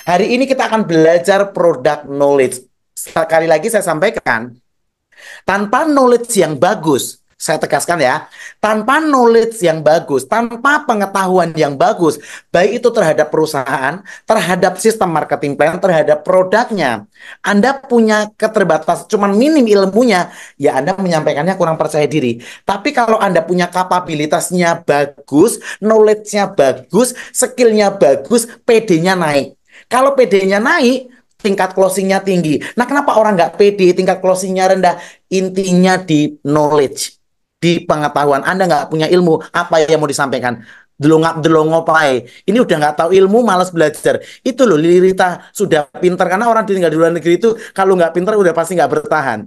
Hari ini kita akan belajar product knowledge. Sekali lagi saya sampaikan, tanpa knowledge yang bagus, saya tegaskan ya, tanpa knowledge yang bagus, tanpa pengetahuan yang bagus, baik itu terhadap perusahaan, terhadap sistem marketing plan, terhadap produknya, Anda punya keterbatasan, cuman minim ilmunya, ya Anda menyampaikannya kurang percaya diri. Tapi kalau Anda punya kapabilitasnya bagus, knowledge-nya bagus, skill-nya bagus, PD-nya naik. Kalau PD-nya naik, tingkat closingnya tinggi. Nah, kenapa orang nggak pede, tingkat closingnya rendah? Intinya di knowledge, di pengetahuan. Anda nggak punya ilmu, apa yang mau disampaikan? Delongap pae. Ini udah nggak tahu ilmu, malas belajar. Itu loh, Lirita sudah pinter. Karena orang tinggal di luar negeri itu, kalau nggak pinter udah pasti nggak bertahan.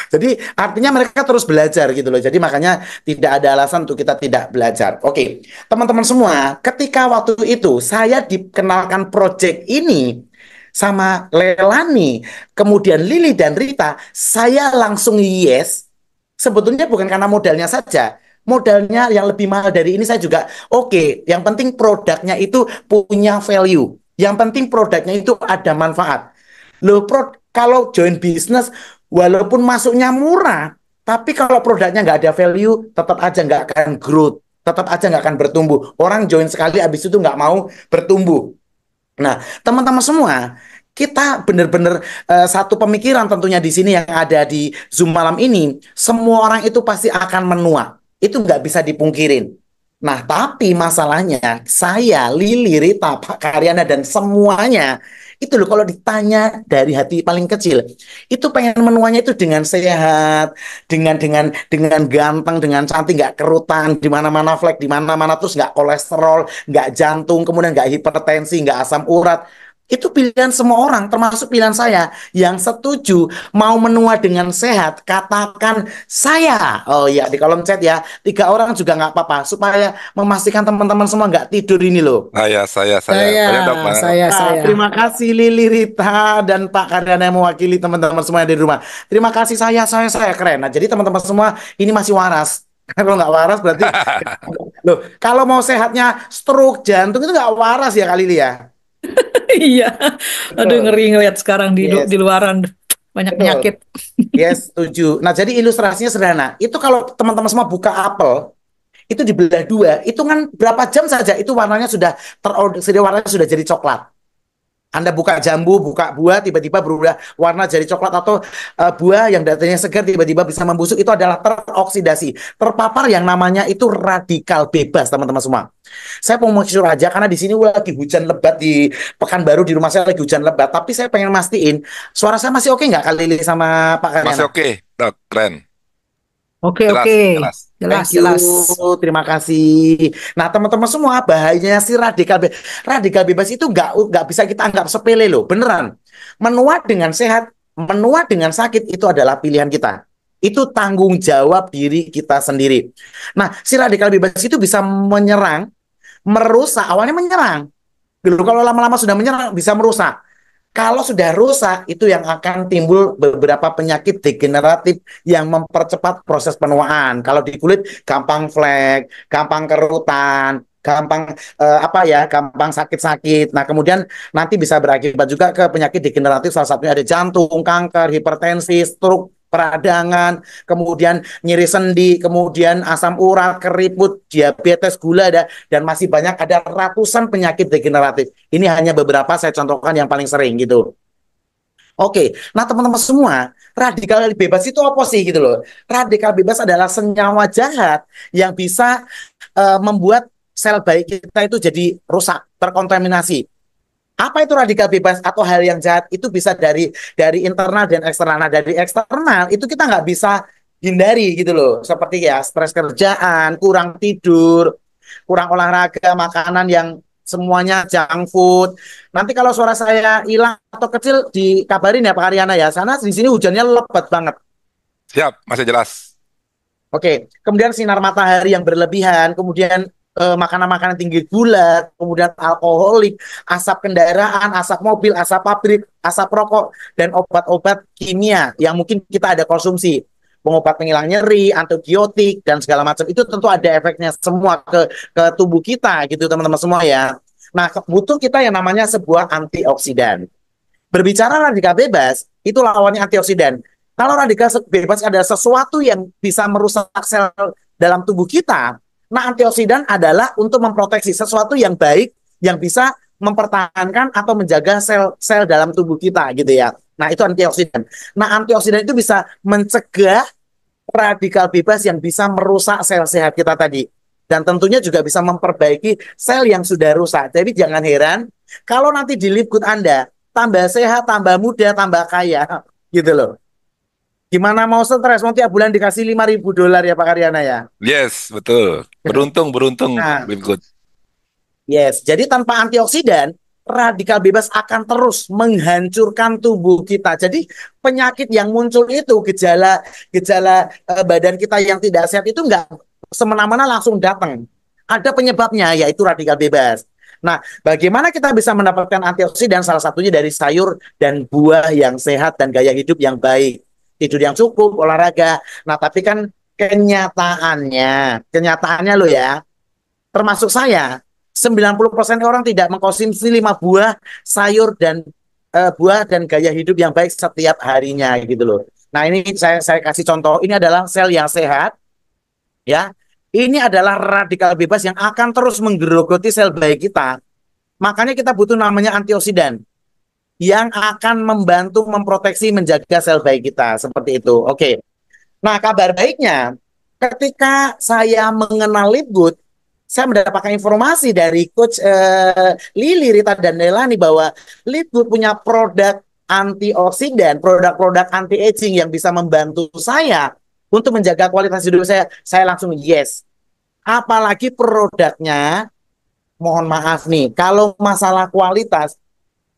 Jadi artinya mereka terus belajar gitu loh. Jadi makanya tidak ada alasan untuk kita tidak belajar. Oke, teman-teman semua, ketika waktu itu saya dikenalkan project ini sama Lelani, kemudian Lili dan Rita, saya langsung yes. Sebetulnya bukan karena modalnya saja. Modalnya yang lebih mahal dari ini saya juga oke. Yang penting produknya itu punya value. Yang penting produknya itu ada manfaat. Loh, kalau join bisnis, walaupun masuknya murah, tapi kalau produknya nggak ada value, tetap aja nggak akan growth. Tetap aja nggak akan bertumbuh. Orang join sekali, habis itu nggak mau bertumbuh. Nah, teman-teman semua, kita benar-benar satu pemikiran tentunya di sini yang ada di Zoom malam ini, semua orang itu pasti akan menua. Itu nggak bisa dipungkirin. Nah, tapi masalahnya saya, Lili, Rita, Pak Karyana, dan semuanya, itu loh kalau ditanya dari hati paling kecil, itu pengen menuanya itu dengan sehat, dengan ganteng, dengan cantik, nggak kerutan, di mana-mana flek, di mana-mana terus nggak kolesterol, nggak jantung, kemudian nggak hipertensi, nggak asam urat. Itu pilihan semua orang, termasuk pilihan saya. Yang setuju mau menua dengan sehat, katakan saya. Oh ya, di kolom chat ya. 3 orang juga nggak apa-apa, supaya memastikan teman-teman semua nggak tidur ini loh. Saya. Saya, Banyak dong, Bang. saya. Terima kasih Lili, Rita, dan Pak Karyana yang mewakili teman-teman semua yang ada di rumah. Terima kasih saya keren. Nah, jadi teman-teman semua ini masih waras. Kalau nggak waras berarti loh. Kalau mau sehatnya stroke, jantung itu nggak waras ya Kak Lili ya. Iya. Aduh, Betul. ngeri ngeliat sekarang di Yes, luaran banyak penyakit. betul. Yes, setuju. Nah, jadi ilustrasinya sederhana. Itu kalau teman-teman semua buka apel, itu dibelah dua, itu kan berapa jam saja itu warnanya sudah warnanya sudah jadi coklat. Anda buka jambu, buka buah, tiba-tiba berubah warna jadi coklat, atau buah yang datanya segar tiba-tiba bisa membusuk, itu adalah teroksidasi, terpapar yang namanya itu radikal bebas, teman-teman semua. Saya mau make aja karena di sini lagi hujan lebat di Pekanbaru, di rumah saya lagi hujan lebat, tapi saya pengen mastiin suara saya masih oke nggak Kak Lili sama Pak Masih Karyana? oke, Dok. Keren. Oke, oke. Jelas, jelas. Jelas, Thank you, jelas. terima kasih. Nah, teman-teman semua, bahayanya si radikal bebas itu nggak bisa kita anggap sepele loh, beneran. Menua dengan sehat, menua dengan sakit itu adalah pilihan kita. Itu tanggung jawab diri kita sendiri. Nah, si radikal bebas itu bisa menyerang, merusak. Awalnya menyerang, dulu kalau lama-lama sudah menyerang bisa merusak. Kalau sudah rusak, itu yang akan timbul beberapa penyakit degeneratif yang mempercepat proses penuaan. Kalau di kulit, gampang flek, gampang kerutan, gampang gampang sakit-sakit. Nah, kemudian nanti bisa berakibat juga ke penyakit degeneratif. Salah satunya ada jantung, kanker, hipertensi, stroke, peradangan, kemudian nyeri sendi, kemudian asam urat, keriput, diabetes, gula, dan masih banyak, ada ratusan penyakit degeneratif. Ini hanya beberapa saya contohkan yang paling sering gitu. Oke, nah teman-teman semua, radikal bebas itu apa sih gitu loh? Radikal bebas adalah senyawa jahat yang bisa membuat sel baik kita itu jadi rusak, terkontaminasi. Apa itu radikal bebas atau hal yang jahat? Itu bisa dari internal dan eksternal. Nah, dari eksternal itu kita nggak bisa hindari gitu loh. Seperti ya stres kerjaan, kurang tidur, kurang olahraga, makanan yang semuanya junk food. Nanti kalau suara saya hilang atau kecil dikabarin ya Pak Karyana ya. Sana di sini hujannya lebat banget. Siap, masih jelas. Oke, kemudian sinar matahari yang berlebihan, kemudian makanan-makanan tinggi gula, kemudian alkoholik, asap kendaraan, asap mobil, asap pabrik, asap rokok, dan obat-obat kimia yang mungkin kita ada konsumsi. Pengobat penghilang nyeri, antibiotik, dan segala macam. Itu tentu ada efeknya semua ke tubuh kita gitu teman-teman semua ya. Nah, butuh kita yang namanya sebuah antioksidan. Berbicara radikal bebas, itu lawannya antioksidan. Kalau radikal bebas adalah sesuatu yang bisa merusak sel dalam tubuh kita, nah antioksidan adalah untuk memproteksi sesuatu yang baik yang bisa mempertahankan atau menjaga sel-sel dalam tubuh kita gitu ya. Nah, itu antioksidan. Nah, antioksidan itu bisa mencegah radikal bebas yang bisa merusak sel sehat kita tadi. Dan tentunya juga bisa memperbaiki sel yang sudah rusak. Jadi jangan heran kalau nanti di Live Good Anda tambah sehat, tambah muda, tambah kaya gitu loh. Gimana mau stres? Mau tiap bulan dikasih $5.000 ya Pak Karyana ya? Yes, betul. Beruntung, beruntung, Nah, Live Good. yes. Jadi tanpa antioksidan, radikal bebas akan terus menghancurkan tubuh kita. Jadi penyakit yang muncul itu, gejala badan kita yang tidak sehat itu nggak semena-mena langsung datang. Ada penyebabnya, yaitu radikal bebas. Nah, bagaimana kita bisa mendapatkan antioksidan? Salah satunya dari sayur dan buah yang sehat dan gaya hidup yang baik. Tidur yang cukup, olahraga. Nah, tapi kan kenyataannya loh ya, termasuk saya, 90% orang tidak mengkonsumsi 5 buah sayur dan buah dan gaya hidup yang baik setiap harinya gitu loh. Nah, ini saya kasih contoh, ini adalah sel yang sehat ya. Ini adalah radikal bebas yang akan terus menggerogoti sel baik kita. Makanya kita butuh namanya antioksidan yang akan membantu memproteksi menjaga sel baik kita seperti itu. Oke. Nah, kabar baiknya ketika saya mengenal Live Good, saya mendapatkan informasi dari Coach Lili, Rita, dan Delani bahwa Live Good punya produk antioksidan, produk-produk anti-aging yang bisa membantu saya untuk menjaga kualitas hidup saya. Saya langsung yes. Apalagi produknya, mohon maaf nih, kalau masalah kualitas,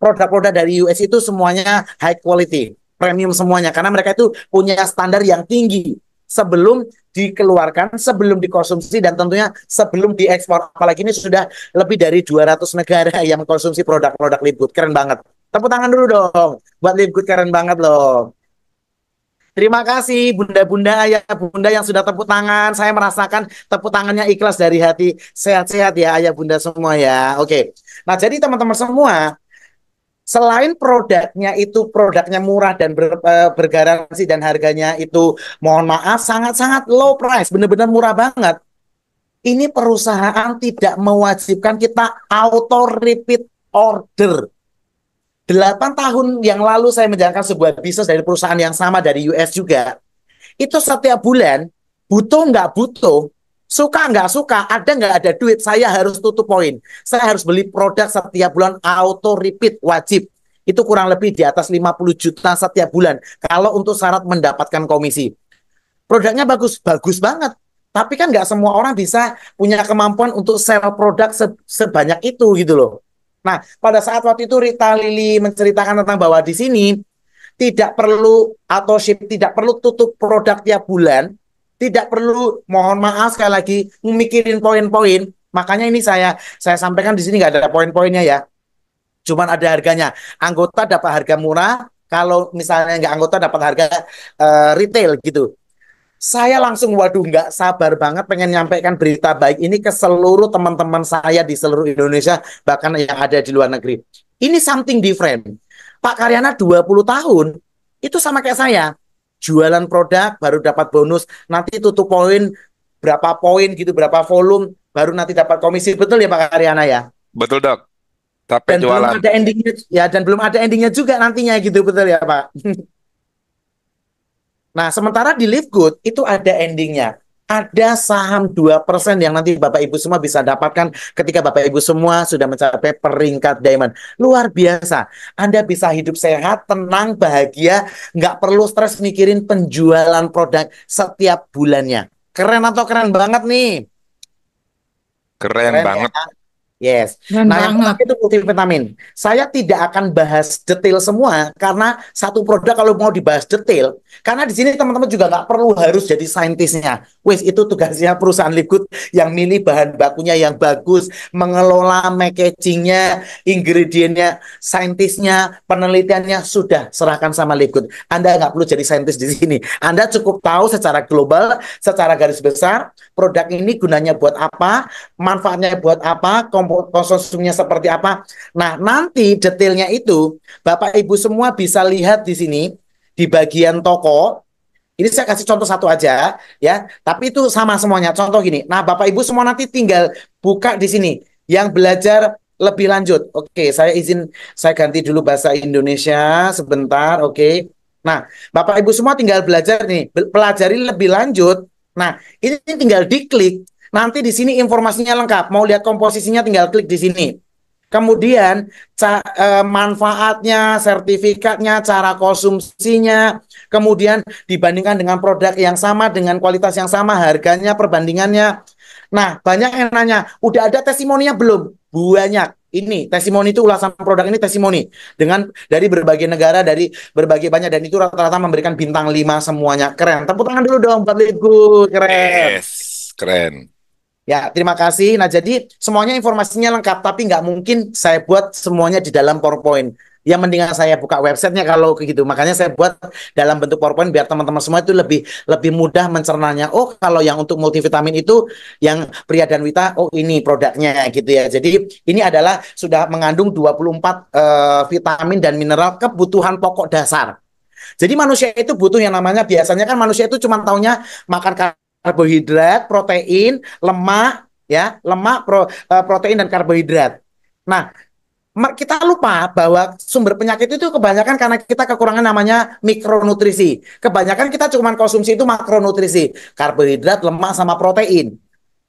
produk-produk dari US itu semuanya high quality, premium semuanya, karena mereka itu punya standar yang tinggi sebelum dikeluarkan, sebelum dikonsumsi, dan tentunya sebelum diekspor. Apalagi ini sudah lebih dari 200 negara yang mengkonsumsi produk-produk Live Good. Keren banget. Tepuk tangan dulu dong buat Live Good, keren banget loh. Terima kasih bunda-bunda, ayah bunda yang sudah tepuk tangan. Saya merasakan tepuk tangannya ikhlas dari hati. Sehat-sehat ya ayah bunda semua ya. Oke. Nah, jadi teman-teman semua, selain produknya murah dan bergaransi dan harganya itu mohon maaf sangat-sangat low price, benar-benar murah banget. Ini perusahaan tidak mewajibkan kita auto repeat order. 8 tahun yang lalu saya menjalankan sebuah bisnis dari perusahaan yang sama dari US juga. Itu setiap bulan, butuh nggak butuh, suka nggak suka, ada nggak ada duit, saya harus tutup poin. Saya harus beli produk setiap bulan auto repeat, wajib. Itu kurang lebih di atas 50 juta setiap bulan. Kalau untuk syarat mendapatkan komisi. Produknya bagus, bagus banget. Tapi kan nggak semua orang bisa punya kemampuan untuk sell produk sebanyak itu gitu loh. Nah, pada saat waktu itu Rita Lili menceritakan tentang bahwa di sini tidak perlu auto ship, tidak perlu tutup produk tiap bulan, tidak perlu, mohon maaf sekali lagi, mikirin poin-poin. Makanya ini saya sampaikan di sini nggak ada poin-poinnya ya. Cuman ada harganya. Anggota dapat harga murah, kalau misalnya nggak anggota dapat harga retail gitu. Saya langsung, waduh, nggak sabar banget pengen nyampaikan berita baik ini ke seluruh teman-teman saya di seluruh Indonesia, bahkan yang ada di luar negeri. Ini something different. Pak Karyana 20 tahun, itu sama kayak saya. Jualan produk, baru dapat bonus, nanti tutup poin, berapa poin gitu, berapa volume, baru nanti dapat komisi. Betul ya Pak Karyana ya? Betul, Dok. Capek Dan belum jualan. ada endingnya, ya, dan belum ada endingnya juga nantinya gitu, betul ya Pak? Nah, sementara di Live Good itu ada endingnya. Ada saham 2% yang nanti Bapak Ibu semua bisa dapatkan ketika Bapak Ibu semua sudah mencapai peringkat diamond. Luar biasa. Anda bisa hidup sehat, tenang, bahagia, nggak perlu stres mikirin penjualan produk setiap bulannya. Keren atau keren banget nih? Keren Keren banget. ya? Yes. Keren Nah, yang banget. pertama itu multivitamin. Saya tidak akan bahas detail semua karena satu produk kalau mau dibahas detail, karena di sini teman-teman juga nggak perlu harus jadi saintisnya. Wes, itu tugasnya perusahaan Live Good yang milih bahan bakunya yang bagus, mengelola packagingnya, ingredientnya, saintisnya, penelitiannya sudah serahkan sama Live Good. Anda nggak perlu jadi saintis di sini. Anda cukup tahu secara global, secara garis besar, produk ini gunanya buat apa, manfaatnya buat apa, komponennya konsumsinya seperti apa. Nah, nanti detailnya itu Bapak Ibu semua bisa lihat di sini di bagian toko. Ini saya kasih contoh satu aja ya, tapi itu sama semuanya. Contoh gini. Nah, Bapak Ibu semua nanti tinggal buka di sini yang belajar lebih lanjut. Oke, saya ganti dulu bahasa Indonesia sebentar. Oke. Nah, Bapak Ibu semua tinggal belajar nih, pelajari lebih lanjut. Nah, ini tinggal diklik. Nanti di sini informasinya lengkap. Mau lihat komposisinya tinggal klik di sini. Kemudian manfaatnya, sertifikatnya, cara konsumsinya, kemudian dibandingkan dengan produk yang sama, dengan kualitas yang sama, harganya, perbandingannya. Nah, banyak yang nanya, udah ada testimoninya belum? Banyak. Ini testimoni itu ulasan produk ini testimoni dengan dari berbagai negara, dari berbagai banyak, dan itu rata-rata memberikan bintang 5 semuanya. Keren. Tepuk tangan dulu dong buat Litgo. Keren. Yes, keren. Ya, terima kasih. Nah, jadi semuanya informasinya lengkap, tapi nggak mungkin saya buat semuanya di dalam PowerPoint. Yang mendingan saya buka websitenya kalau gitu. Makanya saya buat dalam bentuk PowerPoint biar teman-teman semua itu lebih mudah mencernanya. Oh, kalau yang untuk multivitamin itu yang Pria dan Wita, oh ini produknya gitu ya. Jadi ini adalah sudah mengandung 24 vitamin dan mineral kebutuhan pokok dasar. Jadi manusia itu butuh yang namanya, biasanya kan manusia itu cuma taunya makan karbohidrat, protein, lemak, ya, protein dan karbohidrat. Nah, kita lupa bahwa sumber penyakit itu kebanyakan karena kita kekurangan namanya mikronutrisi. Kebanyakan kita cuma konsumsi itu makronutrisi, karbohidrat, lemak, sama protein.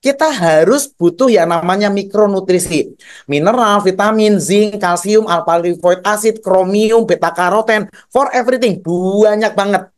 Kita harus butuh yang namanya mikronutrisi. Mineral, vitamin, zinc, kalsium, alpha lipoic acid, kromium, beta karoten, for everything. Banyak banget.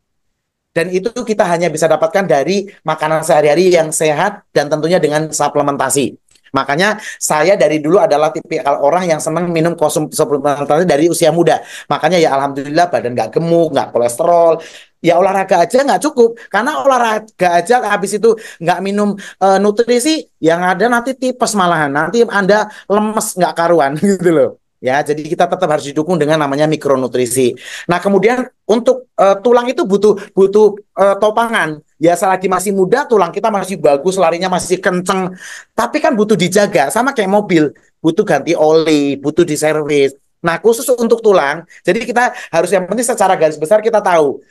Dan itu kita hanya bisa dapatkan dari makanan sehari-hari yang sehat dan tentunya dengan suplementasi. Makanya saya dari dulu adalah tipikal orang yang senang minum suplementasi dari usia muda. Makanya ya alhamdulillah badan nggak gemuk, nggak kolesterol. Ya olahraga aja nggak cukup. Karena olahraga aja habis itu nggak minum nutrisi, yang ada nanti tipes malahan. Nanti Anda lemes nggak karuan gitu loh. Ya, jadi kita tetap harus didukung dengan namanya mikronutrisi. Nah, kemudian untuk tulang itu butuh topangan. Ya, selagi masih muda, tulang kita masih bagus, larinya masih kenceng. Tapi kan butuh dijaga, sama kayak mobil, butuh ganti oli, butuh diservis. Nah, khusus untuk tulang, jadi kita harus, yang penting secara garis besar kita tahu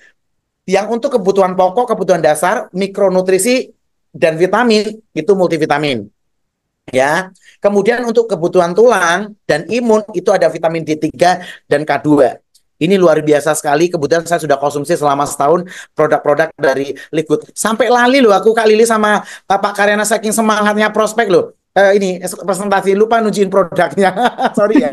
yang untuk kebutuhan pokok, kebutuhan dasar, mikronutrisi dan vitamin itu multivitamin. Ya, kemudian untuk kebutuhan tulang dan imun itu ada vitamin D3 dan K2. Ini luar biasa sekali. Kebetulan saya sudah konsumsi selama setahun produk-produk dari Liquid. Sampai lali loh aku Kak Lili sama Pak Karyana saking semangatnya prospek loh. Ini presentasi lupa nunjukin produknya. Sorry ya.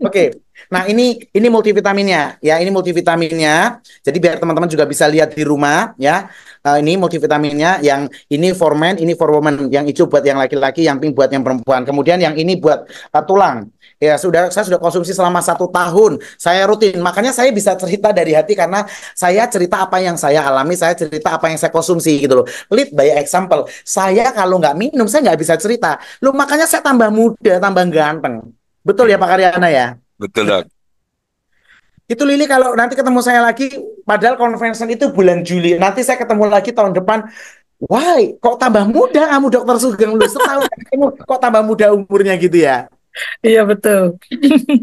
Oke. Nah, ini multivitaminnya ya, ini multivitaminnya. Jadi biar teman-teman juga bisa lihat di rumah ya. Ini multivitaminnya, yang ini for men, ini for women, yang hijau buat yang laki-laki, yang pink buat yang perempuan. Kemudian yang ini buat tulang. Ya saya sudah konsumsi selama 1 tahun. Saya rutin, makanya saya bisa cerita dari hati karena saya cerita apa yang saya alami, saya cerita apa yang saya konsumsi gitu loh. Lead by example. Saya kalau nggak minum, saya nggak bisa cerita. Loh, makanya saya tambah muda, tambah ganteng. Betul ya Pak Karyana ya? Betul, Dok. Itu Lili, kalau nanti ketemu saya lagi, padahal convention itu bulan Juli. Nanti saya ketemu lagi tahun depan. Wah, kok tambah muda kamu Dokter Sugeng? Lu setahun kamu kok tambah muda umurnya gitu ya? Iya, betul.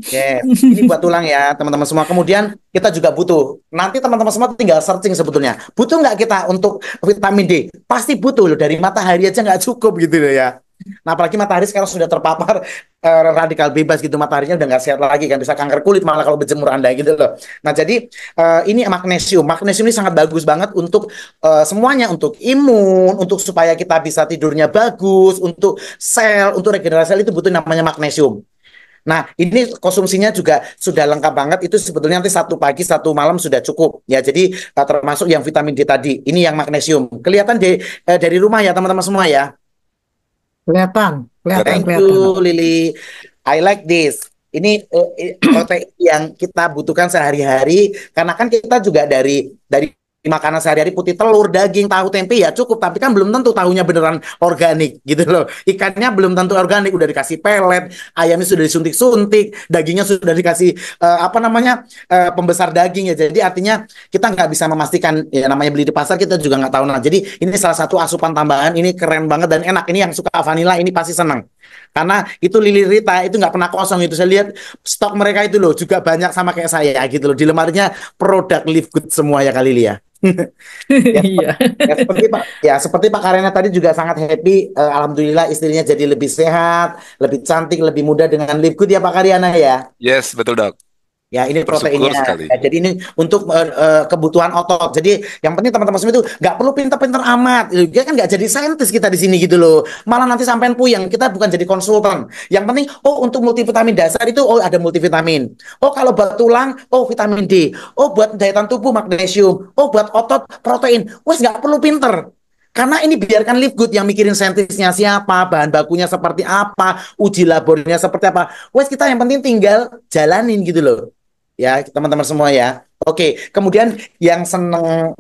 Yes, ini buat tulang ya teman-teman semua. Kemudian kita juga butuh. Nanti teman-teman semua tinggal searching sebetulnya. Butuh nggak kita untuk vitamin D? Pasti butuh loh. Dari matahari aja nggak cukup gitu loh ya. Nah, apalagi matahari sekarang sudah terpapar radikal bebas gitu, mataharinya udah nggak sehat lagi kan, bisa kanker kulit malah kalau berjemur Anda gitu loh. Nah, jadi ini magnesium ini sangat bagus banget untuk semuanya, untuk imun, untuk supaya kita bisa tidurnya bagus, untuk sel, untuk regenerasi sel itu butuh namanya magnesium. Nah, ini konsumsinya juga sudah lengkap banget. Itu sebetulnya nanti 1 pagi 1 malam sudah cukup ya. Jadi termasuk yang vitamin D tadi. Ini yang magnesium. Kelihatan dari rumah ya teman-teman semua ya. Kelihatan, Thank kelihatan. you, Lily. I like this. Ini protein yang kita butuhkan sehari-hari, karena kan kita juga dari makanan sehari-hari putih telur, daging, tahu, tempe ya cukup, tapi kan belum tentu tahunya beneran organik gitu loh. Ikannya belum tentu organik, udah dikasih pelet, ayamnya sudah disuntik-suntik, dagingnya sudah dikasih pembesar daging ya. Jadi artinya kita nggak bisa memastikan, ya namanya beli di pasar kita juga nggak tahu. Nah, jadi ini salah satu asupan tambahan, ini keren banget dan enak. Ini yang suka vanilla ini pasti senang. Karena itu Lili Rita itu nggak pernah kosong itu. Saya lihat stok mereka itu loh juga banyak sama kayak saya gitu loh. Di lemarinya produk Live Good semua ya kali Lia. Ya, Iya. seperti Pak Karena tadi juga sangat happy. Alhamdulillah istrinya jadi lebih sehat, lebih cantik, lebih muda dengan Live Good ya Pak Karyana ya. Yes, betul dok. Ya, ini Bersyukur proteinnya. sekali. Ya, jadi ini untuk kebutuhan otot. Jadi yang penting teman-teman semua itu nggak perlu pinter-pinter amat. Dia kan nggak jadi saintis kita di sini gitu loh. Malah nanti sampean puyeng. Kita bukan jadi konsultan. Yang penting, oh untuk multivitamin dasar itu, oh ada multivitamin. Oh kalau buat tulang, oh vitamin D. Oh buat daya tahan tubuh magnesium. Oh buat otot protein. Wes nggak perlu pinter. Karena ini biarkan Live Good yang mikirin saintisnya siapa, bahan bakunya seperti apa, uji labornya seperti apa. Wes kita yang penting tinggal jalanin gitu loh. Ya, teman-teman semua ya. Oke, kemudian yang seneng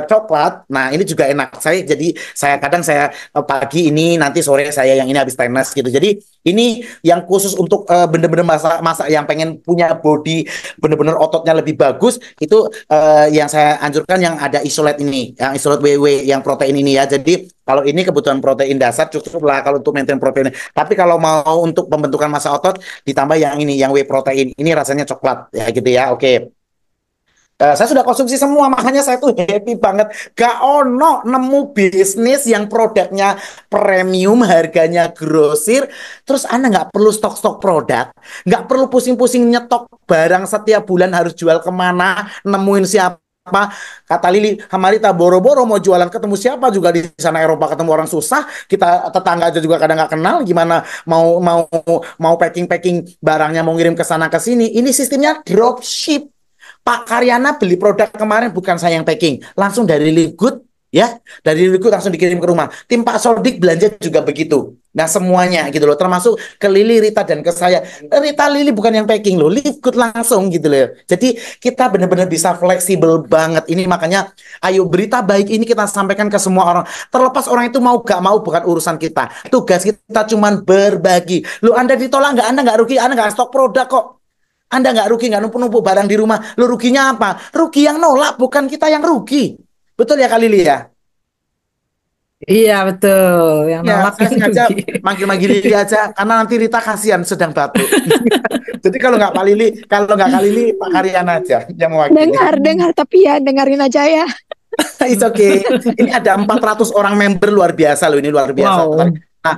coklat, nah ini juga enak. Jadi saya kadang saya pagi ini, nanti sore saya yang ini habis tenis gitu. Jadi ini yang khusus untuk bener-bener masa yang pengen punya body bener-bener ototnya lebih bagus, itu yang saya anjurkan yang ada isolate ini, yang isolate WW yang protein ini ya. Jadi kalau ini kebutuhan protein dasar cukup lah kalau untuk maintain protein. Tapi kalau mau untuk pembentukan massa otot ditambah yang ini, yang whey protein. Ini rasanya coklat ya gitu ya. Oke. Saya sudah konsumsi semua, makanya saya tuh happy banget. Gak ono nemu bisnis yang produknya premium, harganya grosir, terus Anda nggak perlu stok-stok produk, nggak perlu pusing-pusing nyetok barang setiap bulan harus jual kemana, nemuin siapa. Kata Lili, Hamarita boro-boro mau jualan ketemu siapa juga di sana Eropa ketemu orang susah, kita tetangga aja juga kadang nggak kenal, gimana mau packing barangnya mau ngirim ke sana ke sini. Ini sistemnya dropship. Pak Karyana beli produk kemarin bukan saya yang packing, langsung dari Live Good ya, dari Live Good langsung dikirim ke rumah. Tim Pak Sodik belanja juga begitu. Nah semuanya gitu loh, termasuk ke Lili, Rita dan ke saya. Rita, Lili bukan yang packing loh, Live Good langsung gitu loh. Jadi kita benar-benar bisa fleksibel banget. Ini makanya, ayo berita baik ini kita sampaikan ke semua orang. Terlepas orang itu mau gak mau bukan urusan kita. Tugas kita cuman berbagi. Lo Anda ditolak nggak? Anda nggak rugi, Anda nggak stok produk kok. Anda nggak rugi, nggak numpuk-numpuk barang di rumah. Lu ruginya apa? Rugi yang nolak, bukan kita yang rugi. Betul ya Kak Lili ya? Iya, betul. Yang Ya, nolak saya yang sengaja rugi. manggil-manggil Lili aja, karena nanti Rita kasihan sedang batuk. Jadi kalau nggak Pak Lili, kalau nggak Kak Lili, Pak Karyana aja yang mewakili. Dengar, tapi ya dengerin aja ya. It's okay. Ini ada 400 orang member luar biasa loh, ini luar biasa. Wow. Nah,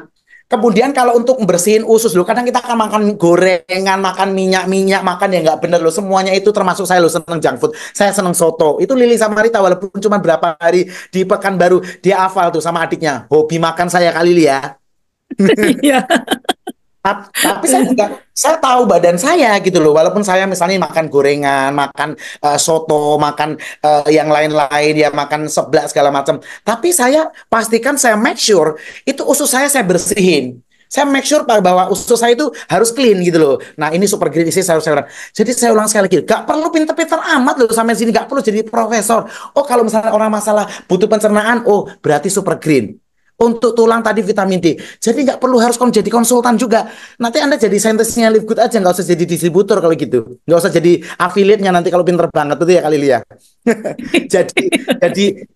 kemudian kalau untuk membersihin usus loh, kadang kita akan makan gorengan, makan minyak, makan ya nggak bener loh. Semuanya itu termasuk saya loh seneng junk food. Saya seneng soto. Itu Lili sama Rita walaupun cuma berapa hari di Pekanbaru dia hafal tuh sama adiknya. Hobi makan saya kali Lili ya. Iya. Tapi saya juga saya tahu badan saya gitu loh. Walaupun saya misalnya makan gorengan, makan soto, makan yang lain-lain ya, makan seblak segala macam. Tapi saya pastikan saya make sure itu usus saya bersihin. Saya make sure bahwa usus saya itu harus clean gitu loh. Nah ini super green isi saya ulang. Jadi saya ulang sekali lagi, gak perlu pinter-pinter amat loh sampai sini, gak perlu jadi profesor. Oh kalau misalnya orang masalah butuh pencernaan, oh berarti super green. Untuk tulang tadi vitamin D. Jadi nggak perlu harus jadi konsultan juga. Nanti Anda jadi saintisnya Live Good aja, nggak usah jadi distributor kalau gitu. Nggak usah jadi affiliate-nya nanti kalau pinter banget itu ya kali Lia.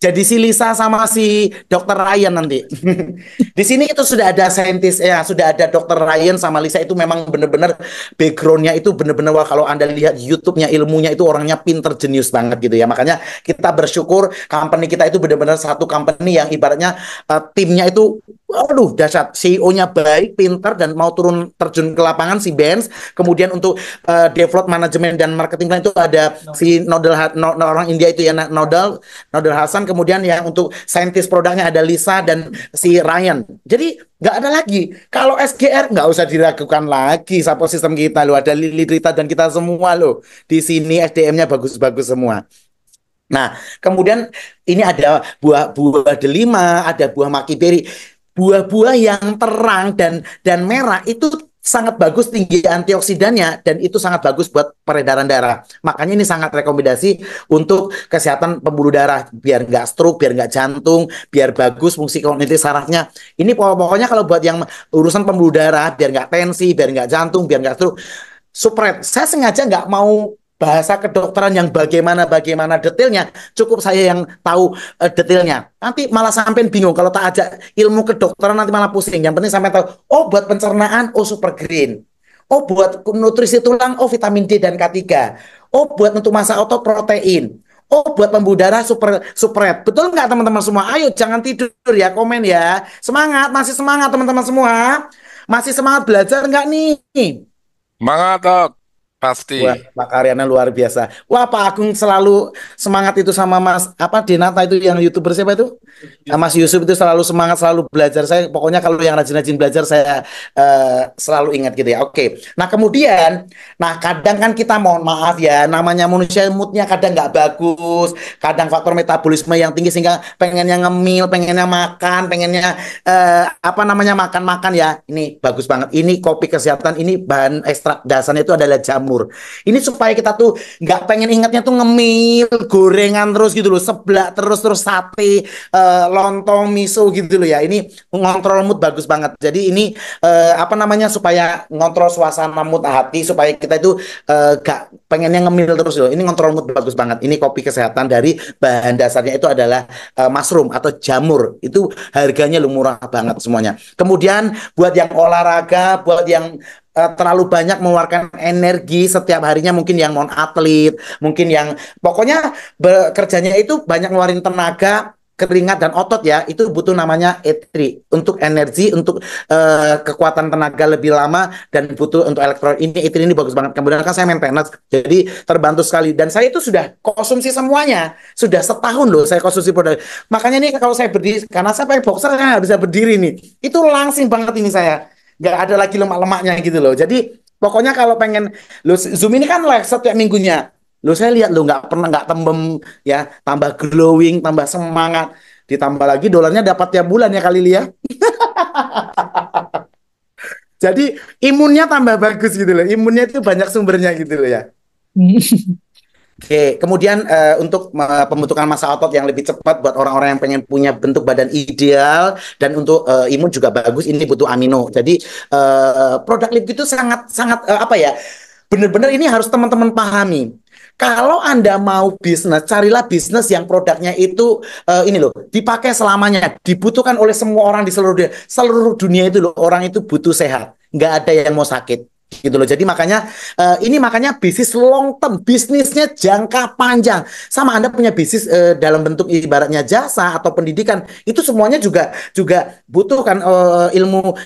jadi si Lisa sama si Dr. Ryan nanti. Di sini itu sudah ada saintis ya, sudah ada Dr. Ryan sama Lisa itu memang benar-benar background-nya itu benar-benar wah kalau Anda lihat YouTube-nya ilmunya itu orangnya pinter jenius banget gitu ya. Makanya kita bersyukur company kita itu benar-benar satu company yang ibaratnya timnya itu aduh dahsyat. CEO-nya baik, pinter dan mau turun terjun ke lapangan si Benz. Kemudian untuk develop manajemen dan marketing plan itu ada si orang India itu ya Nodal Hasan. Kemudian yang untuk saintis produknya ada Lisa dan si Ryan. Jadi nggak ada lagi. Kalau SGR nggak usah diragukan lagi. Support sistem kita loh, ada Lili, Rita dan kita semua loh. Di sini SDM-nya bagus-bagus semua. Nah, kemudian ini ada buah delima, ada buah makiberi. Buah-buah yang terang dan merah itu sangat bagus tinggi antioksidannya dan itu sangat bagus buat peredaran darah. Makanya ini sangat rekomendasi untuk kesehatan pembuluh darah biar nggak stroke, biar nggak jantung, biar bagus fungsi kognitif sarafnya. Ini pokoknya kalau buat yang urusan pembuluh darah biar nggak tensi, biar nggak jantung, biar nggak stroke. Supret. Saya sengaja nggak mau bahasa kedokteran yang bagaimana detailnya, cukup saya yang tahu detailnya. Nanti malah sampai bingung kalau tak ajak ilmu kedokteran, nanti malah pusing. Yang penting sampai tahu, oh buat pencernaan, oh super green. Oh buat nutrisi tulang, oh vitamin D dan K3. Oh buat untuk masa otot protein. Oh buat pembuluh darah super supret. Betul nggak teman-teman semua? Ayo jangan tidur ya, komen ya. Semangat, masih semangat teman-teman semua. Masih semangat belajar nggak nih? Semangat, Dok. Pasti. Wah, Pak Karyana luar biasa. Wah, Pak Agung selalu semangat itu sama Mas apa Denata itu yang YouTuber siapa itu? Mas Yusuf itu selalu semangat, selalu belajar. Saya pokoknya kalau yang rajin-rajin belajar saya selalu ingat gitu ya. Oke. Nah, kemudian kadang kan kita mohon maaf ya, namanya manusia moodnya kadang nggak bagus, kadang faktor metabolisme yang tinggi sehingga pengennya ngemil, pengennya makan, pengennya makan-makan ya. Ini bagus banget. Ini kopi kesehatan, ini bahan ekstrak dasarnya itu adalah jamur. Ini supaya kita tuh nggak pengen ingatnya tuh ngemil, gorengan terus gitu loh, seblak terus sate, lontong, miso gitu loh ya. Ini ngontrol mood bagus banget. Jadi ini supaya ngontrol suasana mood hati supaya kita itu nggak pengennya ngemil terus loh. Ini ngontrol mood bagus banget. Ini kopi kesehatan dari bahan dasarnya itu adalah mushroom atau jamur. Itu harganya lu murah banget semuanya. Kemudian buat yang olahraga, buat yang terlalu banyak mengeluarkan energi setiap harinya, mungkin yang non atlet, mungkin yang pokoknya bekerjanya itu banyak ngeluarin tenaga, keringat dan otot ya, itu butuh namanya E3 untuk energi, untuk kekuatan tenaga lebih lama dan butuh untuk elektrolit. Ini E3 ini bagus banget. Kemudian kan saya maintenance, jadi terbantu sekali. Dan saya itu sudah konsumsi semuanya, sudah setahun loh saya konsumsi produk. Makanya nih kalau saya berdiri, karena saya pakai boxer saya nggak bisa berdiri nih, itu langsing banget ini saya. Nggak ada lagi lemak-lemaknya gitu loh. Jadi pokoknya kalau pengen lo Zoom ini kan live setiap minggunya. Lo saya lihat lo nggak tembem ya, tambah glowing, tambah semangat, ditambah lagi dolarnya dapat tiap bulan ya kali ya. Jadi imunnya tambah bagus gitu loh. Imunnya itu banyak sumbernya gitu loh ya. Oke, kemudian untuk pembentukan massa otot yang lebih cepat buat orang-orang yang pengen punya bentuk badan ideal dan untuk imun juga bagus, ini butuh amino. Jadi produk lip itu sangat benar-benar ini harus teman-teman pahami. Kalau Anda mau bisnis, carilah bisnis yang produknya itu ini loh, dipakai selamanya, dibutuhkan oleh semua orang di seluruh dunia itu loh, orang itu butuh sehat, nggak ada yang mau sakit. Gitu loh. Jadi makanya makanya bisnis long term, bisnisnya jangka panjang. Sama Anda punya bisnis dalam bentuk ibaratnya jasa atau pendidikan, itu semuanya juga butuh kan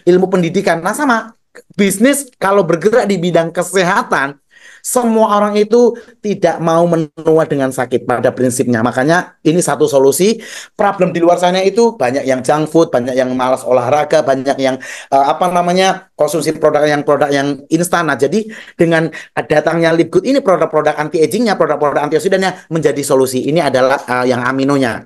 ilmu pendidikan. Nah, sama bisnis kalau bergerak di bidang kesehatan, semua orang itu tidak mau menua dengan sakit pada prinsipnya. Makanya ini satu solusi. Problem di luar sana itu banyak yang junk food, banyak yang malas olahraga, banyak yang konsumsi produk yang instan. Nah, jadi dengan datangnya Lip Good ini, produk-produk anti agingnya, produk-produk antioksidannya menjadi solusi. Ini adalah yang aminonya.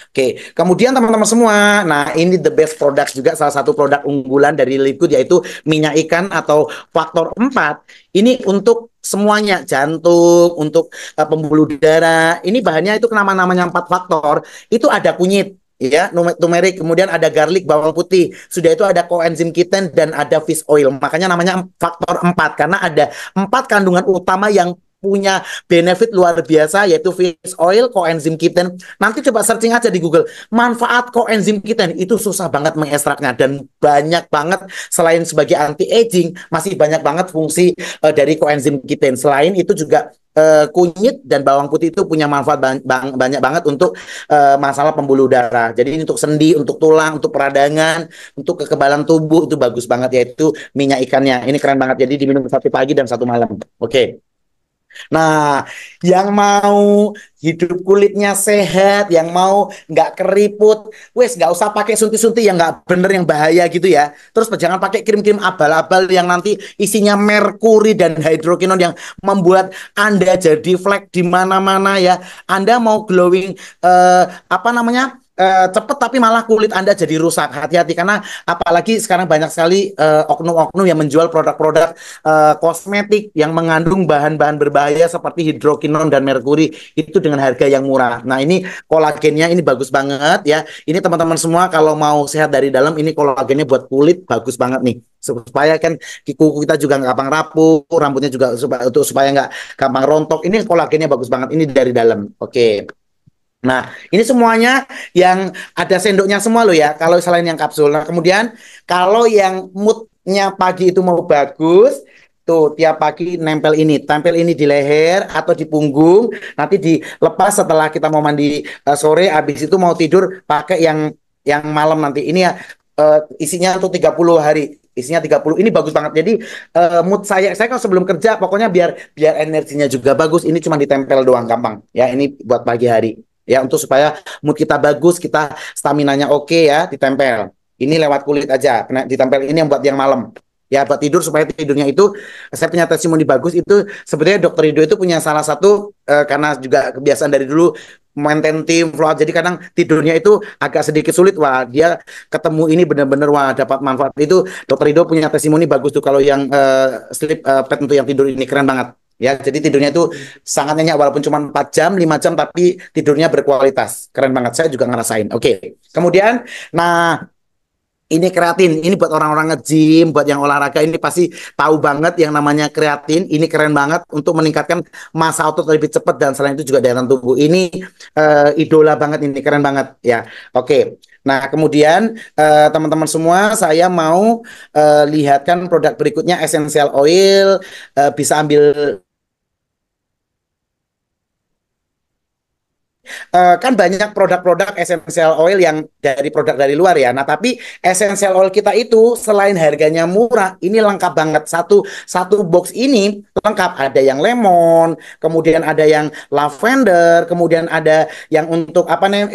Oke, kemudian teman-teman semua, nah ini the best product juga, salah satu produk unggulan dari Lip Good yaitu minyak ikan atau faktor 4. Ini untuk semuanya, jantung, untuk pembuluh darah. Ini bahannya itu namanya 4 faktor. Itu ada kunyit, ya, turmeric, kemudian ada garlic, bawang putih. Sudah itu ada coenzim Q10 dan ada fish oil. Makanya namanya faktor 4 karena ada 4 kandungan utama yang punya benefit luar biasa, yaitu fish oil, coenzim Q10. Nanti coba searching aja di Google. Manfaat coenzim Q10 itu susah banget mengekstraknya dan banyak banget, selain sebagai anti aging, masih banyak banget fungsi dari coenzim Q10. Selain itu juga kunyit dan bawang putih itu punya manfaat banyak banget untuk masalah pembuluh darah. Jadi ini untuk sendi, untuk tulang, untuk peradangan, untuk kekebalan tubuh itu bagus banget, yaitu minyak ikannya. Ini keren banget. Jadi diminum 1 pagi dan 1 malam. Oke. Nah, yang mau hidup kulitnya sehat, yang mau nggak keriput, wes nggak usah pakai suntik-suntik yang nggak bener, yang bahaya gitu ya. Terus jangan pakai krim-krim abal-abal yang nanti isinya merkuri dan hidrokinon yang membuat Anda jadi flek di mana-mana ya. Anda mau glowing cepet tapi malah kulit Anda jadi rusak. Hati-hati karena apalagi sekarang banyak sekali oknum-oknum yang menjual produk-produk kosmetik yang mengandung bahan-bahan berbahaya seperti hidrokinon dan merkuri itu dengan harga yang murah. Nah, ini kolagennya ini bagus banget ya. Ini teman-teman semua kalau mau sehat dari dalam ini kolagennya buat kulit bagus banget nih. Supaya kan kuku kita juga nggak gampang rapuh, rambutnya juga supaya nggak gampang rontok. Ini kolagennya bagus banget. Ini dari dalam. Oke. Nah, ini semuanya yang ada sendoknya semua loh ya, kalau selain yang kapsul. Nah, kemudian kalau yang moodnya pagi itu mau bagus, tuh tiap pagi tempel ini di leher atau di punggung, nanti dilepas setelah kita mau mandi sore, habis itu mau tidur pakai yang malam nanti. Ini ya isinya untuk 30 hari. Isinya 30. Ini bagus banget. Jadi mood saya kalau sebelum kerja pokoknya biar energinya juga bagus. Ini cuma ditempel doang gampang. Ya, ini buat pagi hari. Ya, untuk supaya mood kita bagus, kita staminanya oke ya, ditempel. Ini lewat kulit aja, ditempel ini yang buat yang malam. Ya, buat tidur supaya tidurnya itu, saya punya testimoni bagus itu, sebenarnya Dokter Rido itu punya salah satu, karena juga kebiasaan dari dulu, maintain tim, flow, jadi kadang tidurnya itu agak sedikit sulit, wah dia ketemu ini benar-benar, wah dapat manfaat itu, Dokter Rido punya testimoni bagus tuh, kalau yang sleep pad untuk yang tidur ini, keren banget. Ya, jadi tidurnya itu sangat nyenyak walaupun cuma 4 jam, 5 jam tapi tidurnya berkualitas. Keren banget. Saya juga ngerasain. Oke. Kemudian nah ini kreatin. Ini buat orang-orang nge-gym, buat yang olahraga ini pasti tahu banget yang namanya kreatin. Ini keren banget untuk meningkatkan massa otot lebih cepat dan selain itu juga daya tahan tubuh. Ini idola banget ini, keren banget ya. Oke. Nah, kemudian teman-teman semua, saya mau lihatkan produk berikutnya, essential oil. Bisa ambil kan banyak produk-produk essential oil yang dari produk dari luar ya. Nah, tapi essential oil kita itu selain harganya murah, ini lengkap banget. Satu box ini lengkap. Ada yang lemon, kemudian ada yang lavender, kemudian ada yang untuk apa nih?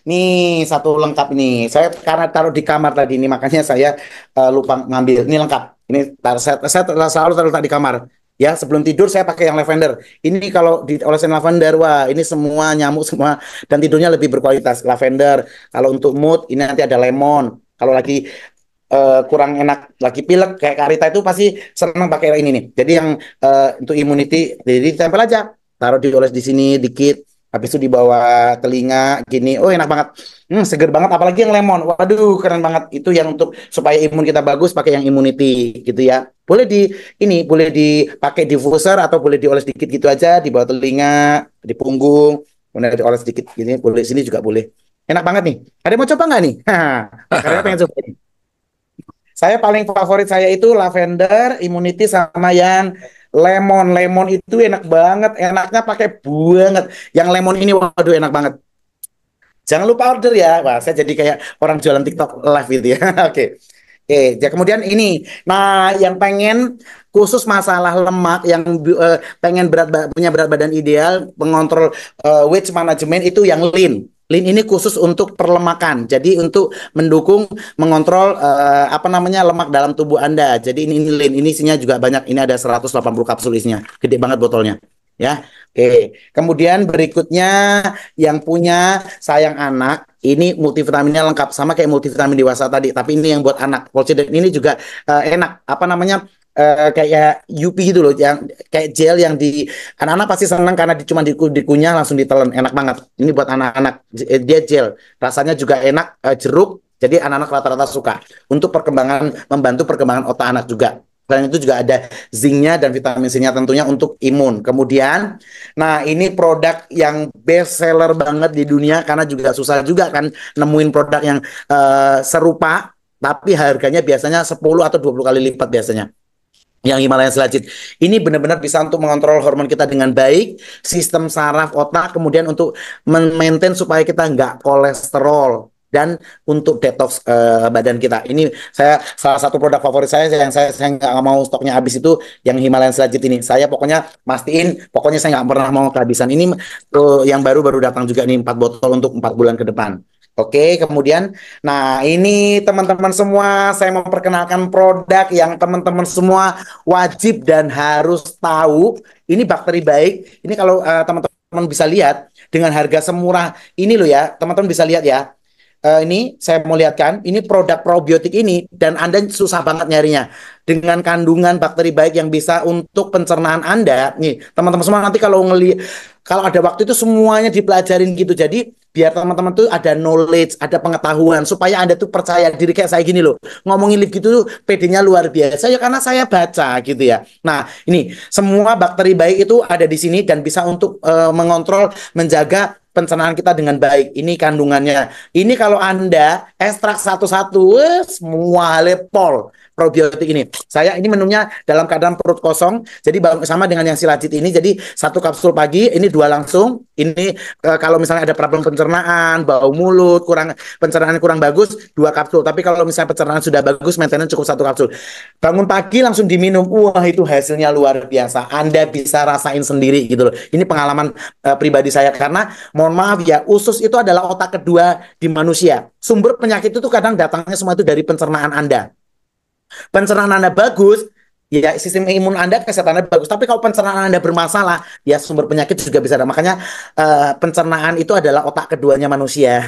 Nih satu lengkap ini. Saya karena taruh di kamar tadi ini, makanya saya lupa ngambil. Ini lengkap. Ini saya selalu taruh di kamar. Ya, sebelum tidur saya pakai yang lavender. Ini kalau diolesin lavender, wah ini semua nyamuk semua dan tidurnya lebih berkualitas. Lavender. Kalau untuk mood, ini nanti ada lemon. Kalau lagi kurang enak, lagi pilek kayak Kak Rita itu pasti senang pakai ini nih. Jadi yang untuk immunity, jadi tempel aja. Taruh dioles di sini dikit. Habis itu di bawah telinga gini. Oh, enak banget. Seger banget apalagi yang lemon. Waduh, keren banget. Itu yang untuk supaya imun kita bagus pakai yang immunity gitu ya. Boleh dipakai diffuser atau boleh dioles dikit gitu aja di bawah telinga, di punggung, kemudian dioles sedikit gini, boleh sini juga boleh. Enak banget nih. Ada yang mau coba nggak nih? Karena pengen coba ini. Saya paling favorit saya itu lavender, immunity sama yang lemon. Lemon itu enak banget, enaknya pakai banget. Yang lemon ini waduh enak banget. Jangan lupa order ya. Wah, saya jadi kayak orang jualan TikTok live gitu ya. Oke. Oke, ya kemudian ini. Nah, yang pengen khusus masalah lemak, yang pengen punya berat badan ideal, mengontrol weight management itu yang lean. Lean ini khusus untuk perlemakan. Jadi untuk mendukung mengontrol apa namanya lemak dalam tubuh Anda. Jadi ini lean. Ini isinya juga banyak. Ini ada 180 kapsul isinya. Gede banget botolnya. Ya. Oke. Kemudian berikutnya yang punya sayang anak, ini multivitaminnya lengkap sama kayak multivitamin dewasa tadi, tapi ini yang buat anak. Polsident ini juga enak. Apa namanya? Kayak UP gitu loh, yang kayak gel yang di anak-anak pasti senang karena cuma dikunyah langsung ditelan, enak banget. Ini buat anak-anak, dia gel, rasanya juga enak, jeruk. Jadi anak-anak rata-rata suka untuk membantu perkembangan otak anak juga. Selain itu juga ada zincnya dan vitamin C-nya tentunya untuk imun. Kemudian, nah ini produk yang best seller banget di dunia karena juga susah juga kan nemuin produk yang serupa, tapi harganya biasanya 10 atau 20 kali lipat biasanya. Yang Himalaya Selajit ini benar-benar bisa untuk mengontrol hormon kita dengan baik, sistem saraf otak, kemudian untuk maintain supaya kita nggak kolesterol dan untuk detox badan kita. Ini saya salah satu produk favorit saya yang saya nggak mau stoknya habis itu yang Himalaya Selajit ini. Saya pokoknya mastiin, pokoknya saya nggak pernah mau kehabisan. Ini yang baru datang juga nih 4 botol untuk 4 bulan ke depan. Oke, kemudian, nah ini teman-teman semua, saya memperkenalkan produk yang teman-teman semua wajib dan harus tahu. Ini bakteri baik. Ini kalau teman-teman bisa lihat dengan harga semurah ini loh ya, teman-teman bisa lihat ya. ini saya mau lihatkan, ini produk probiotik ini dan Anda susah banget nyarinya dengan kandungan bakteri baik yang bisa untuk pencernaan Anda. Nih, teman-teman semua nanti kalau ada waktu itu semuanya dipelajarin gitu. Jadi biar teman-teman tuh ada knowledge, ada pengetahuan supaya Anda tuh percaya diri kayak saya gini loh. Ngomongin lift gitu tuh PD-nya luar biasa ya karena saya baca gitu ya. Nah, ini semua bakteri baik itu ada di sini dan bisa untuk mengontrol, menjaga pencernaan kita dengan baik. Ini kandungannya. Ini kalau Anda ekstrak satu-satu, semua lepol probiotik ini. Saya ini minumnya dalam keadaan perut kosong. Jadi sama dengan yang silajit ini. Jadi satu kapsul pagi, ini dua langsung. Ini kalau misalnya ada problem pencernaan, bau mulut, pencernaan kurang bagus, dua kapsul. Tapi kalau misalnya pencernaan sudah bagus, maintenance cukup satu kapsul. Bangun pagi langsung diminum. Wah, itu hasilnya luar biasa. Anda bisa rasain sendiri gitu loh. Ini pengalaman pribadi saya karena mohon maaf ya, usus itu adalah otak kedua di manusia. Sumber penyakit itu kadang datangnya semua itu dari pencernaan Anda. Pencernaan Anda bagus, ya sistem imun Anda, kesehatan Anda bagus. Tapi kalau pencernaan Anda bermasalah, ya sumber penyakit juga bisa ada. Makanya pencernaan itu adalah otak keduanya manusia.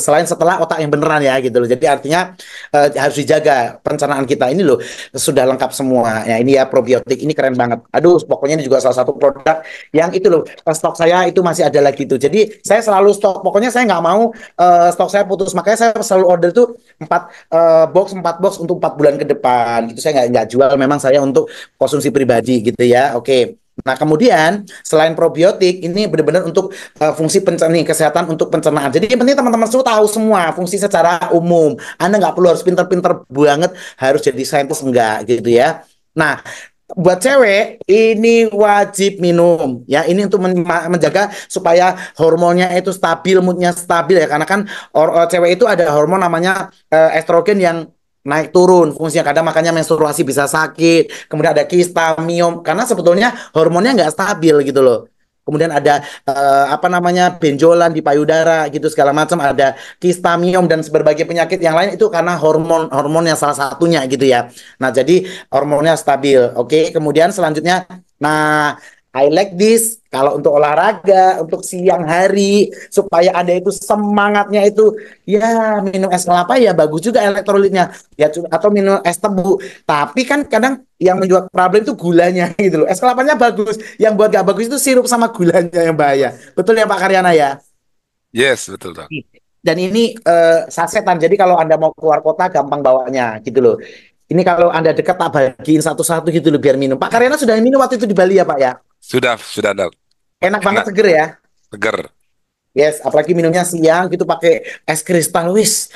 Selain setelah otak yang beneran ya gitu loh. Jadi artinya harus dijaga pencernaan kita ini loh sudah lengkap semua. Ya ini ya probiotik ini keren banget. Aduh, pokoknya ini juga salah satu produk yang itu loh stok saya itu masih ada lagi tuh. Jadi saya selalu stok. Pokoknya saya nggak mau stok saya putus. Makanya saya selalu order tuh 4 box untuk 4 bulan ke depan. Gitu saya nggak jual. Memang saya untuk konsumsi pribadi gitu ya. Oke. Nah, kemudian selain probiotik ini benar-benar untuk fungsi kesehatan untuk pencernaan. Jadi yang penting teman-teman semua tahu semua fungsi secara umum. Anda nggak perlu harus pinter-pinter banget harus jadi saintis enggak gitu ya. Nah, buat cewek ini wajib minum ya. Ini untuk menjaga supaya hormonnya itu stabil, moodnya stabil ya. Karena kan cewek itu ada hormon namanya estrogen yang naik turun fungsinya, kadang makanya menstruasi bisa sakit, kemudian ada kista, miom, karena sebetulnya hormonnya nggak stabil gitu loh. Kemudian ada apa namanya benjolan di payudara gitu segala macam, ada kista, miom dan berbagai penyakit yang lain itu karena hormon yang salah satunya gitu ya. Nah, jadi hormonnya stabil. Oke, kemudian selanjutnya, nah I like this kalau untuk olahraga, untuk siang hari, supaya Anda itu semangatnya itu, ya minum es kelapa ya bagus juga elektrolitnya, ya atau minum es tebu. Tapi kan kadang yang menjual problem itu gulanya gitu loh. Es kelapanya bagus, yang buat gak bagus itu sirup sama gulanya yang bahaya. Betul ya Pak Karyana ya? Yes, betul, Dok. Dan ini sasetan, jadi kalau Anda mau keluar kota gampang bawanya gitu loh. Ini kalau Anda dekat tak bagiin satu-satu gitu loh biar minum. Pak Karyana sudah minum waktu itu di Bali ya Pak ya? Sudah, Dok. Enak banget, seger ya. Seger. Yes, apalagi minumnya siang gitu pakai es kristal, wis,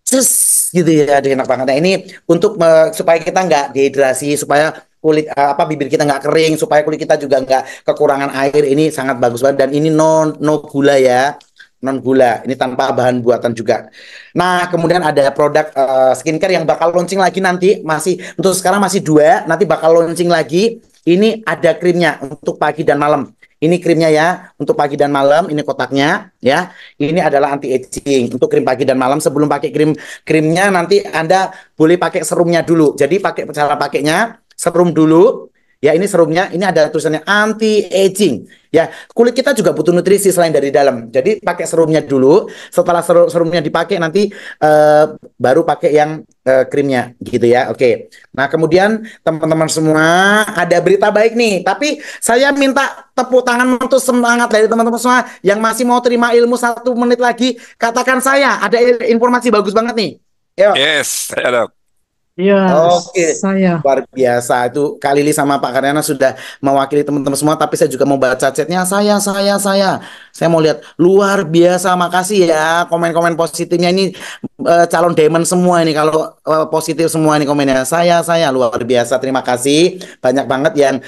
cus, gitu ya, aduh, enak banget. Nah ini untuk supaya kita nggak dehidrasi, supaya kulit bibir kita nggak kering, supaya kulit kita juga nggak kekurangan air. Ini sangat bagus banget dan ini no gula ya, non gula. Ini tanpa bahan buatan juga. Nah kemudian ada produk skincare yang bakal launching lagi nanti, masih untuk sekarang masih 2, nanti bakal launching lagi. Ini ada krimnya untuk pagi dan malam. Ini krimnya ya, untuk pagi dan malam, ini kotaknya ya. Ini adalah anti aging untuk krim pagi dan malam. Sebelum pakai krimnya nanti Anda boleh pakai serumnya dulu. Jadi cara pakainya serum dulu. Ya, ini serumnya, ini ada tulisannya anti aging. Ya, kulit kita juga butuh nutrisi selain dari dalam. Jadi pakai serumnya dulu. Setelah serumnya dipakai nanti baru pakai yang krimnya gitu ya. Oke. Nah, kemudian teman-teman semua ada berita baik nih. Tapi saya minta tepuk tangan untuk semangat dari teman-teman semua yang masih mau terima ilmu 1 menit lagi. Katakan saya ada informasi bagus banget nih. Yuk. Yes, saya, Dok. Iya, Oke, saya. luar biasa itu Kak Lili sama Pak Karyana sudah mewakili teman-teman semua, tapi saya juga mau baca chatnya. Saya mau lihat luar biasa, makasih ya komen-komen positifnya ini calon diamond semua ini kalau positif semua ini komennya. Saya luar biasa, terima kasih banyak banget yang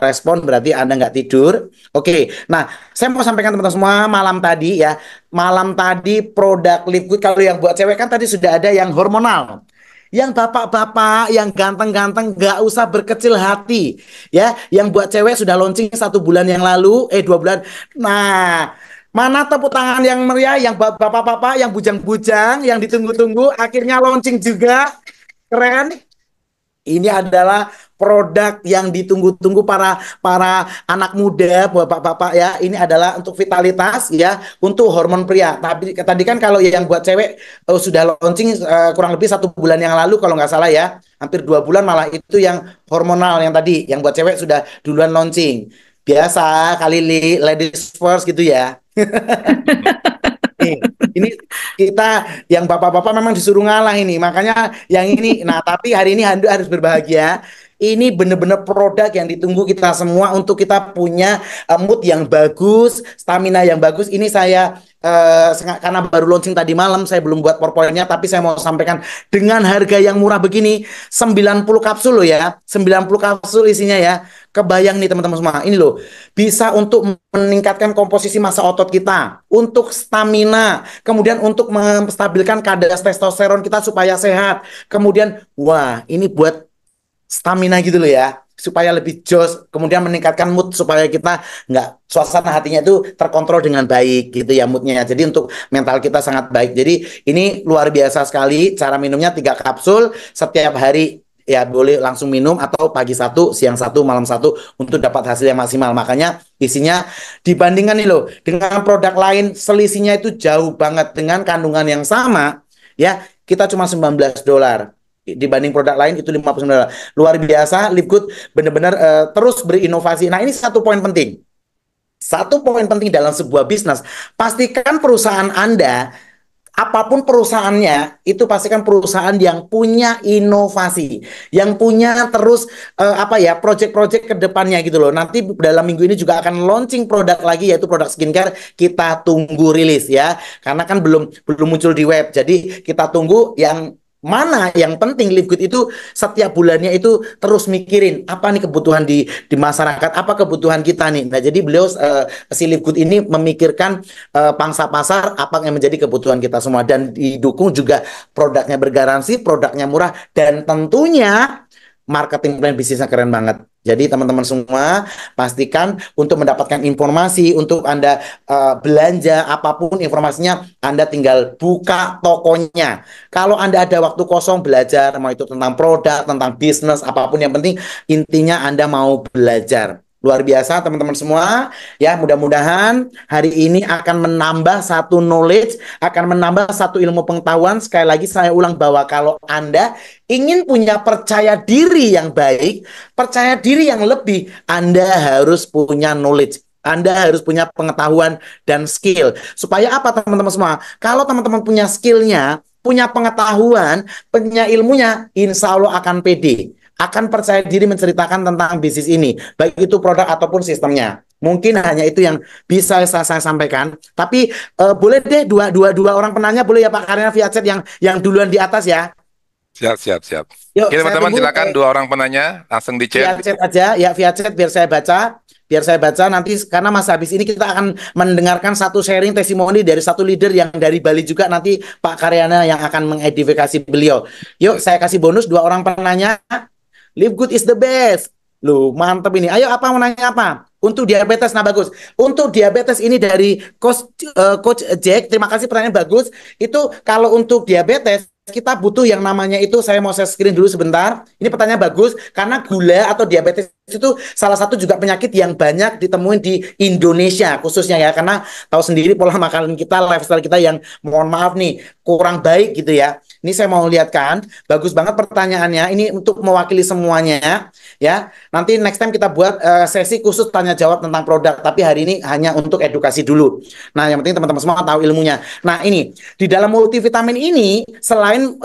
respon, berarti Anda nggak tidur. Oke, nah saya mau sampaikan teman-teman semua malam tadi produk liquid kalau yang buat cewek kan tadi sudah ada yang hormonal. Yang bapak-bapak, yang ganteng-ganteng, gak usah berkecil hati. Ya, yang buat cewek sudah launching 1 bulan yang lalu, 2 bulan. Nah, mana tepuk tangan yang meriah, yang bapak-bapak, yang bujang-bujang, yang ditunggu-tunggu, akhirnya launching juga. Keren. Ini adalah produk yang ditunggu-tunggu para para anak muda, bapak-bapak ya. Ini adalah untuk vitalitas ya, untuk hormon pria. Tapi tadi kan kalau yang buat cewek sudah launching kurang lebih 1 bulan yang lalu kalau nggak salah ya. Hampir 2 bulan malah itu yang hormonal yang tadi. Yang buat cewek sudah duluan launching. Biasa kali ladies first gitu ya. Nih, ini kita yang bapak-bapak memang disuruh ngalah ini, makanya yang ini. Nah, tapi hari ini Handu harus berbahagia. Ini benar-benar produk yang ditunggu kita semua untuk kita punya mood yang bagus, stamina yang bagus. Ini saya karena baru launching tadi malam, saya belum buat PowerPoint-nya, tapi saya mau sampaikan dengan harga yang murah begini, 90 kapsul loh ya, 90 kapsul isinya ya. Kebayang nih teman-teman semua, ini loh, bisa untuk meningkatkan komposisi massa otot kita, untuk stamina, kemudian untuk menstabilkan kadar testosteron kita supaya sehat. Kemudian, wah, ini buat stamina gitu loh ya, supaya lebih jos, kemudian meningkatkan mood supaya kita nggak, suasana hatinya itu terkontrol dengan baik gitu ya moodnya. Jadi untuk mental kita sangat baik. Jadi ini luar biasa sekali. Cara minumnya 3 kapsul setiap hari. Ya boleh langsung minum atau pagi 1, siang 1, malam 1 untuk dapat hasil yang maksimal. Makanya isinya dibandingkan nih loh dengan produk lain, selisihnya itu jauh banget. Dengan kandungan yang sama ya, kita cuma $19 dibanding produk lain itu $59. Luar biasa. Live Good benar-benar terus berinovasi. Nah, ini satu poin penting. Satu poin penting dalam sebuah bisnis, pastikan perusahaan Anda, apapun perusahaannya, itu pastikan perusahaan yang punya inovasi, yang punya terus proyek-proyek ke depannya gitu loh. Nanti dalam minggu ini juga akan launching produk lagi, yaitu produk skincare. Kita tunggu rilis ya, karena kan belum muncul di web. Jadi kita tunggu yang mana yang penting. Live Good itu setiap bulannya itu terus mikirin apa nih kebutuhan di masyarakat, apa kebutuhan kita nih. Nah, jadi beliau si Live Good ini memikirkan pangsa pasar, apa yang menjadi kebutuhan kita semua, dan didukung juga produknya bergaransi, produknya murah, dan tentunya marketing plan bisnisnya keren banget. Jadi teman-teman semua pastikan untuk mendapatkan informasi, untuk Anda belanja apapun informasinya, Anda tinggal buka tokonya. Kalau Anda ada waktu kosong belajar, mau itu tentang produk, tentang bisnis, apapun yang penting, intinya Anda mau belajar. Luar biasa teman-teman semua ya, mudah-mudahan hari ini akan menambah satu knowledge, akan menambah satu ilmu pengetahuan. Sekali lagi saya ulang bahwa kalau Anda ingin punya percaya diri yang baik, percaya diri yang lebih, Anda harus punya knowledge. Anda harus punya pengetahuan dan skill. Supaya apa teman-teman semua? Kalau teman-teman punya skillnya, punya pengetahuan, punya ilmunya, insya Allah akan pede, akan percaya diri menceritakan tentang bisnis ini, baik itu produk ataupun sistemnya. Mungkin hanya itu yang bisa saya sampaikan. Tapi boleh deh dua orang penanya, boleh ya Pak Karena via chat yang duluan di atas ya. Siap. Yuk, Oke, teman-teman, tunggu, silakan 2 orang penanya langsung di via chat. chat aja ya, via chat biar saya baca. Biar saya baca nanti, karena Mas habis ini kita akan mendengarkan satu sharing testimoni dari satu leader yang dari Bali juga, nanti Pak Karyana yang akan mengedifikasi beliau. Yuk, saya kasih bonus 2 orang penanya. Live Good is the best. Loh, mantep ini. Ayo, apa mau nanya apa? Untuk diabetes, nah bagus. Untuk diabetes ini dari Coach Jack, terima kasih, pertanyaan bagus. Itu kalau untuk diabetes, kita butuh yang namanya itu, saya mau screen dulu sebentar. Ini pertanyaan bagus, karena gula atau diabetes itu salah satu juga penyakit yang banyak ditemuin di Indonesia khususnya ya, karena tahu sendiri pola makanan kita, lifestyle kita yang mohon maaf nih kurang baik gitu ya. Ini saya mau lihatkan, bagus banget pertanyaannya. Ini untuk mewakili semuanya ya. Nanti next time kita buat sesi khusus tanya jawab tentang produk, tapi hari ini hanya untuk edukasi dulu. Nah, yang penting teman-teman semua tahu ilmunya. Nah, ini di dalam multivitamin ini selain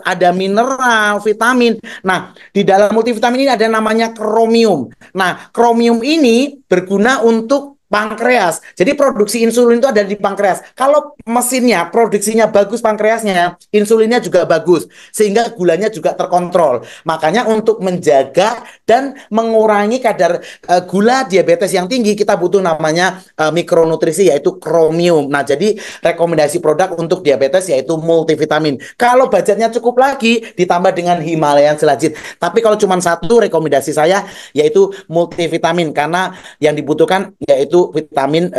ada mineral, vitamin. Nah, di dalam multivitamin ini ada namanya kromium. Nah, kromium ini berguna untuk pankreas. Jadi produksi insulin itu ada di pankreas. Kalau mesinnya, produksinya bagus pankreasnya, insulinnya juga bagus. Sehingga gulanya juga terkontrol. Makanya untuk menjaga dan mengurangi kadar gula diabetes yang tinggi, kita butuh namanya mikronutrisi, yaitu kromium. Nah, jadi rekomendasi produk untuk diabetes yaitu multivitamin. Kalau budgetnya cukup lagi, ditambah dengan Himalayan Selajit. Tapi kalau cuma satu, rekomendasi saya yaitu multivitamin. Karena yang dibutuhkan yaitu vitamin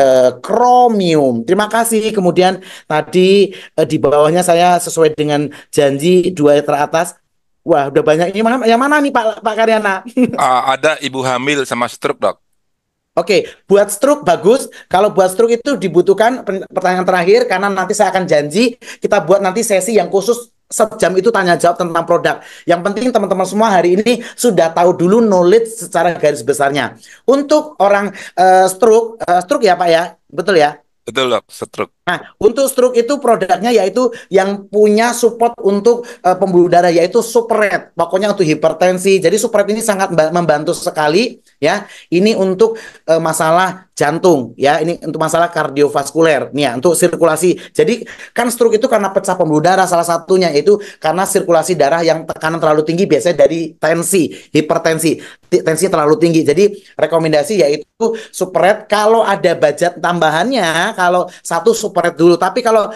kromium. Terima kasih. Kemudian tadi di bawahnya saya sesuai dengan janji 2 teratas. Wah, udah banyak. Yang mana nih Pak Karyana? Ada ibu hamil sama stroke, Dok. Oke, buat stroke bagus. Kalau buat stroke itu dibutuhkan pertanyaan terakhir karena nanti saya akan janji kita buat nanti sesi yang khusus sejam itu tanya jawab tentang produk. Yang penting teman-teman semua hari ini sudah tahu dulu knowledge secara garis besarnya. Untuk orang stroke ya Pak ya, betul ya? Betul, Dok, stroke. Nah, untuk stroke itu produknya yaitu yang punya support untuk pembuluh darah yaitu Superet. Pokoknya untuk hipertensi. Jadi Superet ini sangat membantu sekali ya. Ini untuk masalah jantung ya. Ini untuk masalah kardiovaskuler nih ya, untuk sirkulasi. Jadi kan stroke itu karena pecah pembuluh darah salah satunya itu karena sirkulasi darah yang tekanan terlalu tinggi biasanya dari tensi, hipertensi. Tensi terlalu tinggi. Jadi rekomendasi yaitu Superet kalau ada budget tambahannya kalau satu Superet dulu. Tapi kalau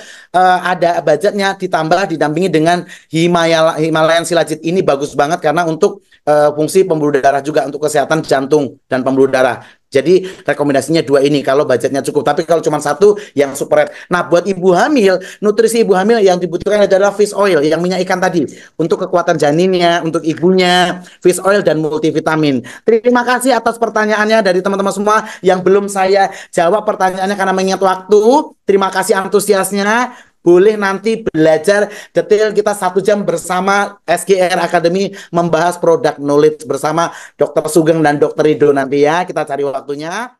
ada budgetnya ditambah didampingi dengan Himalayan Silajit ini bagus banget karena untuk fungsi pembuluh darah juga untuk kesehatan jantung dan pembuluh darah. Jadi rekomendasinya dua ini kalau budgetnya cukup. Tapi kalau cuma satu yang Superet. Nah buat ibu hamil, nutrisi ibu hamil yang dibutuhkan adalah fish oil yang minyak ikan tadi untuk kekuatan janinnya, untuk ibunya, fish oil dan multivitamin. Terima kasih atas pertanyaannya dari teman-teman semua yang belum saya jawab pertanyaannya karena mengingat waktu. Terima kasih antusiasnya. Boleh nanti belajar detail kita 1 jam bersama SGR Academy membahas produk knowledge bersama Dr. Sugeng dan Dr. Rido nanti ya. Kita cari waktunya.